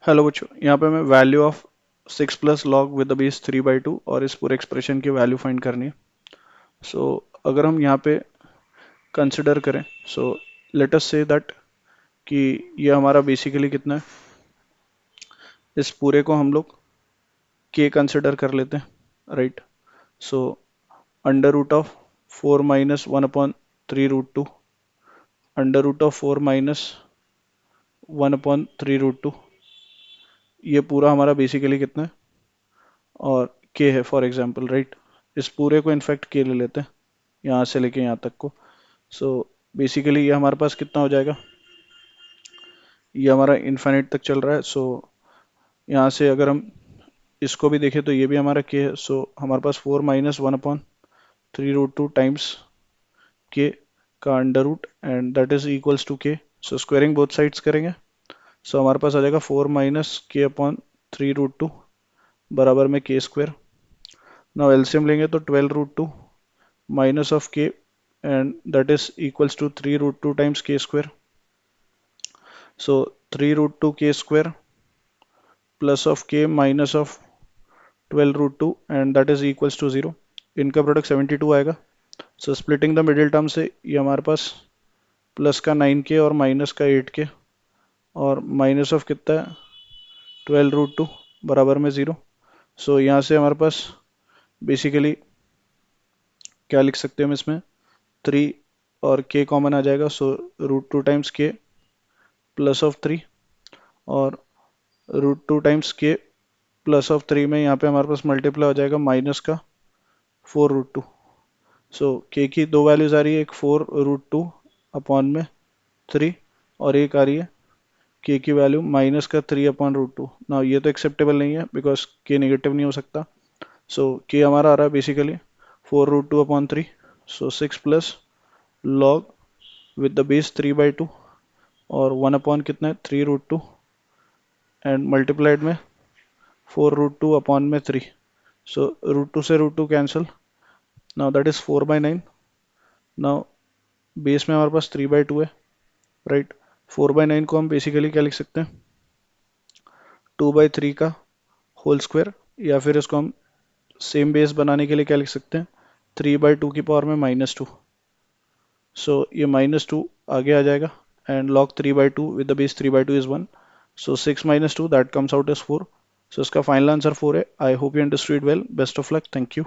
Hello बच्चों, यहाँ पे मैं value of 6 plus log with the base 3/2 और इस पूरे एक्सप्रेशन की वैल्यू फाइंड करनी है। सो अगर हम यहाँ पे कंसिडर करें, so let us say that कि ये हमारा बेसिकली कितना है, इस पूरे को हम लोग के कंसिडर कर लेते हैं, right. So under root of 4 - 1/3√2, under root of 4 - 1/3√2, ये पूरा हमारा बेसिकली कितना है और के है फॉर एग्जांपल, राइट। इस पूरे को इनफैक्ट के ले लेते हैं यहाँ से लेके यहाँ तक को। सो बेसिकली ये हमारे पास कितना हो जाएगा, ये हमारा इनफाइनाइट तक चल रहा है। सो यहाँ से अगर हम इसको भी देखें तो ये भी हमारा के है। सो हमारे पास 4 - 1/3√2 टाइम्स के का under root and that is equals to K. So squaring both sides करेंगे। सो हमारे पास आ जाएगा 4 - K/3√2 बराबर में के स्क्वायर। नाउ एलसीएम लेंगे तो 12√2 minus of K and that is equals to 3√2 times K square. So 3√2 K square plus of K minus of 12√2 and that is equals to 0। इनका product 72 आएगा। So splitting the middle term से ये हमारे पास plus का 9K और minus का 8K और minus of कितना है 12√2 बराबर में 0। सो यहाँ से हमारे पास बेसिकली क्या लिख सकते हैं हम इसमें, 3 और K कॉमन आ जाएगा। सो √2 टाइम्स के प्लस ऑफ 3 और √2 टाइम्स के प्लस ऑफ 3 में यहाँ पे हमारे पास मल्टीप्लाई हो जाएगा माइनस का 4√2। सो के की दो वैल्यूज आ रही है, एक 4√2 अपॉन में 3 और एक आ रही है के की वैल्यू माइनस का 3/√2। ना ये तो एक्सेप्टेबल नहीं है बिकॉज के नेगेटिव नहीं हो सकता। सो के हमारा आ रहा है basically 4√2/3। So 6 plus log with the base 3/2 और 1 अपॉन कितना है 3√2 एंड मल्टीप्लाइड में 4√2 अपॉन में 3। सो √2 से √2 cancel. Now that is 4/9। Now base में हमारे पास 3/2 है, राइट। 4/9 को हम बेसिकली क्या लिख सकते हैं, 2/3 का होल स्क्वायर, या फिर इसको हम सेम बेस बनाने के लिए क्या लिख सकते हैं, 3/2 की पावर में -2। सो ये -2 आगे आ जाएगा and log 3/2 with the base 3/2 is 1। So 6 - 2 that comes out as 4। So इसका फाइनल आंसर 4 है। I hope you understood well. Best of luck. Thank you.